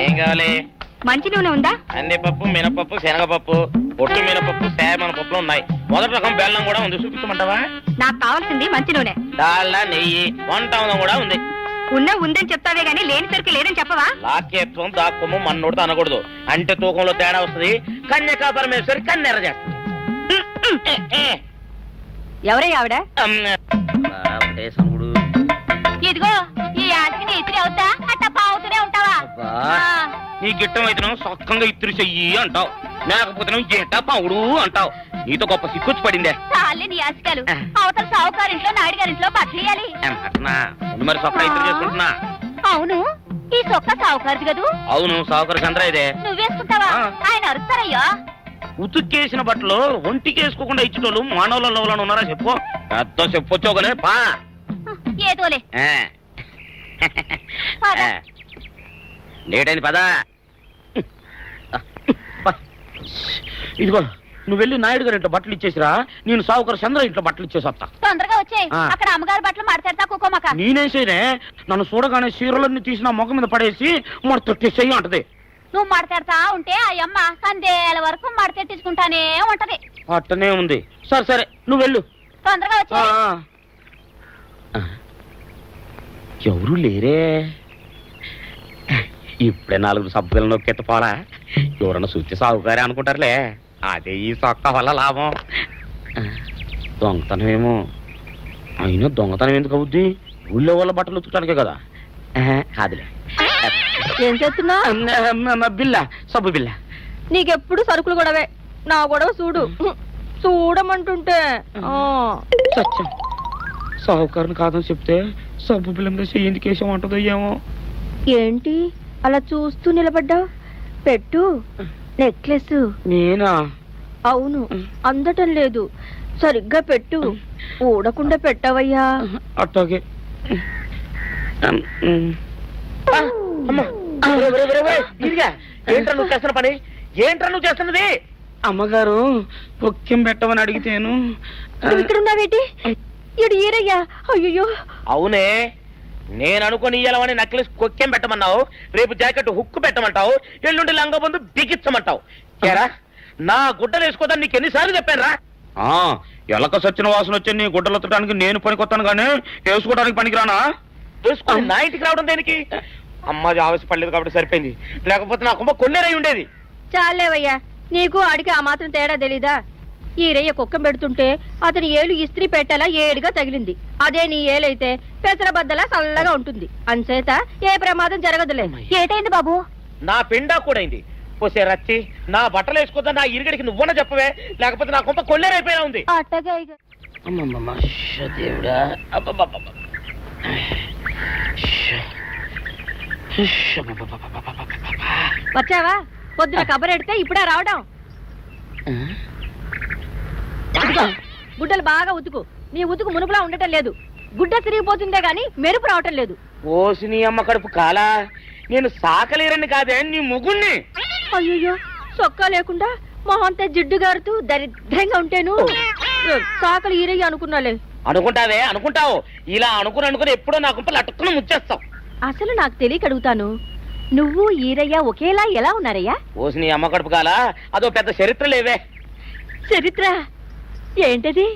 ఏం కావాలి? మంచి నూనె ఉందా? కందిపప్పు, మినపప్పు, శనగపప్పు, పొట్టు మినపప్పు, సేమన పప్పులు ఉన్నాయి. మొదటి రకం బెల్లం కూడా ఉంది, చూపించమంటావా? నాకు కావాల్సింది మంచి నూనె. డాల్డా, నెయ్యి, వంట కూడా ఉంది. ఉందని చెప్తావే గానీ లేని సరికి లేదని చెప్పవా? లాక్యత్వం దాక్కుము మన్నోడితో అనకూడదు, అంటే తూకంలో తేడా వస్తుంది. కన్యకా పరమేశ్వరి కన్నెర చేస్తుంది. ఎవరయ్యా ఆవిడ? సనుగుడు. ఇదిగో ఈ ఆటకి నీ ఇతిరి అవుతా అట్ట పావుతూనే ఉంటావా? నీ గిట్టం అయితే సొక్కంగా ఇత్తురు చెయ్యి అంటావు, లేకపోతే గిట్ట పావుడు అంటావు. నీతో గొప్ప సిక్కుచ్చి పడిందే. చాలే నీ ఆశకాలు. అవతల సావుకారింట్లో నాయుడు గారింట్లో బట్టలేయాలి. మరి సొక్క ఇత్తురు చేసుకుంటున్నా. అవును, ఈ సొక్క సావుకారిది కదూ? అవును, సావుకారు చంద్ర ఇదే. నువ్వేసుకుంటావా? ఆయన అరుస్తారయ్యా. ఉతుక్కేసిన బట్టలు ఒంటికి వేసుకోకుండా ఇచ్చేటోళ్ళు మానవులలో ఉన్నారా చెప్పు? పెద్ద చెప్పొచ్చోగలే పా. ఏదోలే. లేటైంది పదా. ఇదిగో నువ్వు వెళ్ళి నాయుడు గారి ఇంట్లో బట్టలు ఇచ్చేసిరా, నేను సావుకారు చంద్ర ఇంట్లో బట్టలు ఇచ్చేసి వస్తా. తొందరగా వచ్చే. అక్కడ అమ్మగారు బట్టలు మాడతాడతా కుకోమక. నేనేసేనే, నన్ను చూడగానే చీరలన్నీ తీసిన మొఖం మీద పడేసి మడతెట్టేసేయి అంటది. నువ్వు మడతెడతా ఉంటే ఆ అమ్మ సందేల వరకు మడతెట్టించుకుంటానే ఉంటది. అట్టనే ఉంది. సరే సరే నువ్వు వెళ్ళు. తొందరగా వచ్చే. ఎవరు లేరే, ఇప్పుడే 4 సబ్బులు నొక్కెత్త పోలా. ఎవరన్నా చూస్తే సాగుకారే అనుకుంటారులే. అదే ఈ సొక్క వల్ల లాభం. దొంగతనం ఏమో. అయినా దొంగతనం ఎందుకు అవుద్ది? ఊళ్ళో వాళ్ళ బట్టలు ఉతుకడానికే కదా. అదిలే. ఏం చేస్తున్నా? బిల్ల, సబ్బు బిల్ల. నీకెప్పుడు సరుకులు గొడవే. నా గొడవ చూడు. చూడమంటుంటే సత్యం, సాహుకారుని కాదని చెప్తే సబ్బు బిల్ల మీద ఎందుకు వేసామంటుందో ఏమో. ఏంటి అలా చూస్తూ నిలబడ్డా? పెట్టు. నెక్లెస్. నేనా? అవును, అందటం లేదు. సరిగ్గా పెట్టు. ఊడకుండా పెట్టవయ్యా. అట్టాగే. ఏంట్రా నువ్వు చేస్తున్న పని? ఏంట్రా నువ్వు చేస్తున్నది? అమ్మగారు పొక్కెం పెట్టమని అడిగితేను. ఇక్కడ ఉన్నావేటి? ఇడు ఈరయ్యా. అయ్యో. అవునే, నేను అనుకుని ఇయ్యాలని నెక్లెస్ కొక్కెం పెట్టమన్నావు, రేపు జాకెట్ హుక్కు పెట్టమంటావు, ఎల్లుండి లంగబందు బిగించమంటావు. నా గుడ్డలు వేసుకోదని నీకు ఎన్నిసార్లు చెప్పానురా? ఎలక సచ్చిన వాసన వచ్చి నీ గుడ్డలు ఎత్తడానికి నేను పనికొత్తాను కానీ వేసుకోవడానికి పనికిరానా? వేసుకుని నా ఇంటికి రావడం దేనికి? అమ్మాది ఆవేశపడలేదు కాబట్టి సరిపోయింది, లేకపోతే నా కుమ్మ కొన్నేరై ఉండేది. చాలేవయ్యా, నీకు అడిగి ఆ మాత్రం తేడా తెలీదా? ఈ రయ్య కుక్కం పెడుతుంటే అతని ఏలు ఇస్త్రీ పెట్టేలా ఏడుగా తగిలింది. అదే నీ ఏలైతే పెసరబద్దలా చల్లగా ఉంటుంది. అంచేత ఏ ప్రమాదం జరగదులే. ఏటైంది బాబు? నా పిండా కూడా అయింది. పోసే రచ్చి, నా బట్టలు వేసుకోద్దా నా ఇరుగడికి నువ్వన చెప్పవే, లేకపోతే నా కొంప కొల్లేరైపోయినా ఉంది. వచ్చావా? పొద్దున కబరెడితే ఇప్పుడే రావడం. గుడ్డలు బాగా ఉతుకు. నీ ఉతుకు మునుపులా ఉండటం లేదు. గుడ్డ తిరిగిపోతుందే గాని మెరుపు రావటం లేదు. ఓసి నీ అమ్మ కడుపు కాలా, నేను సాకలేరని కాదే నీ ముగుణ్ణి. అయ్యో, సొక్కా లేకుండా మొహంతా జిడ్డు గారుతూ దరిద్రంగా ఉంటేను సాకలు ఈరయ్య అనుకున్నాలే. అనుకుంటావే, అనుకుంటావు. ఇలా అనుకుని ఎప్పుడో నా గుంపలు అటుక్కుని ముచ్చేస్తావు. అసలు నాకు తెలియక అడుగుతాను, నువ్వు ఈరయ్య ఒకేలా ఎలా ఉన్నారయ్యా? ఓసి నీ అమ్మ కడుపు కాలా, అదో పెద్ద చరిత్ర లేవే. చరిత్ర ఏంటది?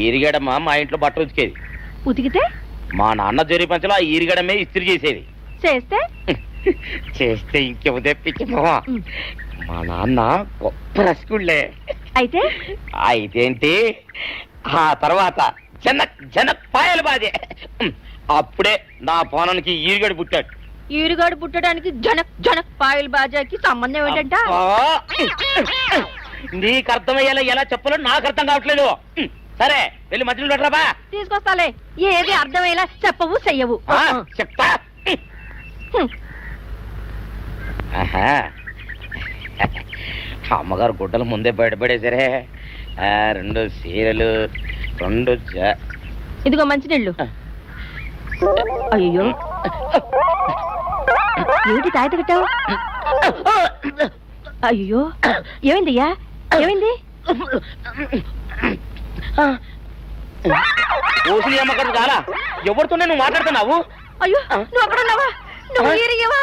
ఈరిగడమ్మ మా ఇంట్లో బట్ట ఉతికేది. ఉతికితే మా నాన్న జరి పంచలో ఆ ఈరిగడమే ఇస్త్రీ చేసేది. చేస్తే ఇంకేమో తెప్పించమో. మా నాన్న గొప్ప రసికుళ్ళే. అయితేంటి, ఆ తర్వాత జనక్ పాయలు బాధే. అప్పుడే నా పోనానికి ఈరిగడు పుట్టాడు. ఈరిగాడు పుట్టడానికి జనక్ పాయలు బాజాకి సంబంధం ఏంటంట? నీకు అర్థమయ్యేలా ఎలా చెప్పాలో నాకు అర్థం కావట్లేదు. సరే వెళ్ళి మధ్యలో పెట్టరాబా. తీసుకొస్తాలే. ఏది అర్థమయ్యేలా చెప్పవు చెయ్యవు. చెప్తా. అమ్మగారు గుడ్డలు ముందే బయటపడేసరే. 2 చీరలు, 2 ఇదిగో మంచినీళ్ళు. అయ్యో, ఏంటి తాయిత కట్టావు? అయ్యో, ఏమైందయ్యా? ఏమైంది? ఓసి అమ్మగారు చాలా. ఎవరితోనే నువ్వు మాట్లాడుతున్నావు? అయ్యో, నువ్వు అక్కడున్నావా? నువ్వు ఈరయ్యవా?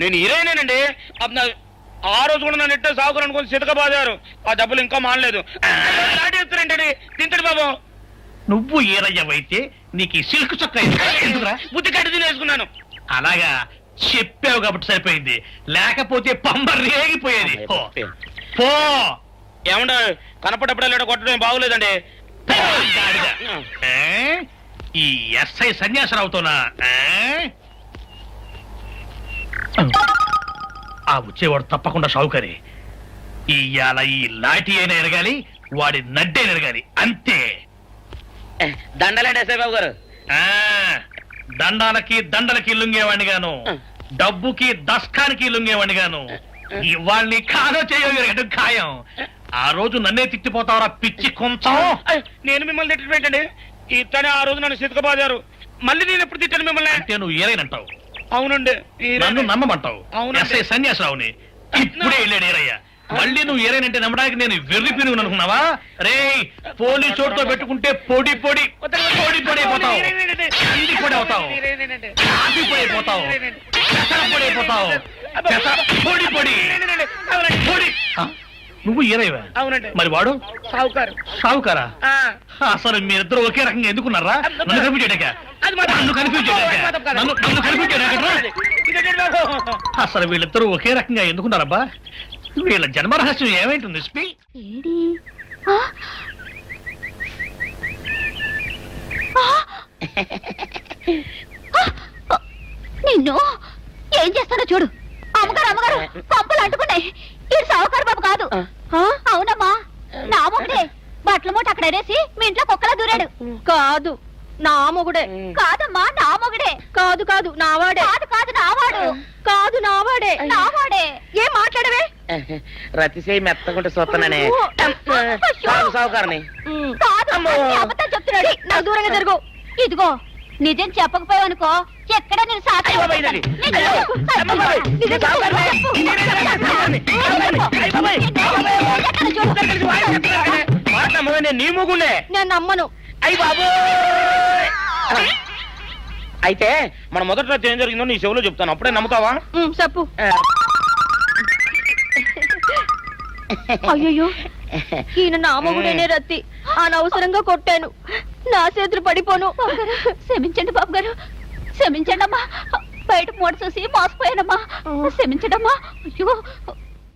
నేను హీరోయినేనండి ఆ రోజు కూడా నన్ను ఇట్టే సాగురు అనుకుని సితకబాదారు. ఆ డబ్బులు ఇంకా మానలేదు. లాడేస్తారేంటండి? తింటడు బాబు. నువ్వు ఈరయ్యవైతే నీకు ఈ సిల్క్ చొక్క ఎందుకురా? బుద్ధి కట్టి తినేసుకున్నాను. అలాగా చెప్పావు కాబట్టి సరిపోయింది, లేకపోతే పంబ రేగిపోయేది. పో. పో. ఏమంటే కనపడప్పుడల్లా కొట్టడం బాగోలేదండి. పో, గాడిద. ఏ? ఈ ఎస్ఐ సన్యాసరావుతోనా? ఆ వచ్చేవాడు తప్పకుండా షావుకరి. ఇవాళ ఈ లాఠీ అయినా ఎరగాలి, వాడి నడ్డే ఎరగాలి, అంతే. దండలేండి ఎస్ఐ బాబు గారు. ఆ దండాలకి దండలకి లొంగేవాడిని గాను, డబ్బుకి దస్కానికి లొంగేవాడిని గాను. ఇవాళ్ళని కాదో చేయడం ఖాయం. ఆ రోజు నన్నే తిట్టిపోతావరా పిచ్చి కొంచెం. నేను మిమ్మల్ని తిట్టడం ఏంటండి? ఇతనే ఆ రోజు నన్ను సితకబాదారు. మళ్ళీ నేను ఎప్పుడు తిట్టాను మిమ్మల్ని? అంటే నువ్వు ఏరైనంటావు, అవునండి. నన్ను నమ్మమంటావు. అవునండి. ఎస్ఐ సన్యాసరావుని ఇప్పుడే వెళ్ళాడు ఏరయ్య. మళ్ళీ నువ్వు ఏరైనంటే నమ్మడానికి నేను వెర్రి పిరుగు అనుకున్నావా? రే పోలీసు చోటుతో పెట్టుకుంటే పొడి పొడి పొడి పొడి అయిపోతావు, అంది పొడి అవుతావు, కాఫీ పొడి అయిపోతావు, పెసర పొడి అయిపోతావు, పొడి పొడి పొడి. నువ్వు ఏరైవా? అవునండి. మరి వాడు సావుకారు. సావుకారా? ఆ. అసలు మీరిద్దరు ఒకే రకంగా ఎందుకున్నారా? నన్ను కనిపించాడక నన్ను కనిపించాడక అసలు వీళ్ళిద్దరూ ఒకే రకంగా ఎందుకున్నారబ్బా? వీళ్ళ జన్మరహస్యం ఏమైంటుంది స్పీ? ఏడి? ఆ? ఆ! నిన్ను ఏం చేస్తానో చూడు. అమ్మగారు అమ్మగారు పంపలు అంటుకున్నాయి. ఇది సావుకారు బాబు కాదు. అవునమ్మా, నా మొగుడే. బట్టల మూట అక్కడ ఎరేసి మీ ఇంట్లో కుక్కలా దూరాడు. కాదు, నా మొగుడే. కాదమ్మా, నా మొగుడే. కాదు కాదు, నావాడే. కాదు కాదు, నావాడు. కాదు, నావాడే. నావాడే. ఏం మాట్లాడవే? రతిసేయి మెత్తకుంటే చూస్తాననే సావుకారని. కాదు, అన్ని అబద్ధాలు చెప్తున్నాడు. నాకు దూరంగా జరుగు. ఇదిగో నిజం చెప్పకపోయావనుకో ఎక్కడ నేను సాక్షి అయ్య బాబాయ్ ఇదండి. అమ్మ బాబాయ్, నిజం సావుకారులే. నేను నీ మూగుండే. నేను నమ్మను. అయ్యి బాబు. అయితే మన మొదటి రాత్రి ఏం జరిగిందో నీ చెవులో చెప్తాను, అప్పుడే నమ్ముతావా? చెప్పు. అయ్యో, ఈయన నా మొగుడేనే రత్తి. అనవసరంగా కొట్టాను. నా చేతులు పడిపోను. క్షమించండి బాబు గారు, క్షమించండి అమ్మా. బయట మూట చూసి మోసపోయానమ్మా, క్షమించడమ్మా. అయ్యో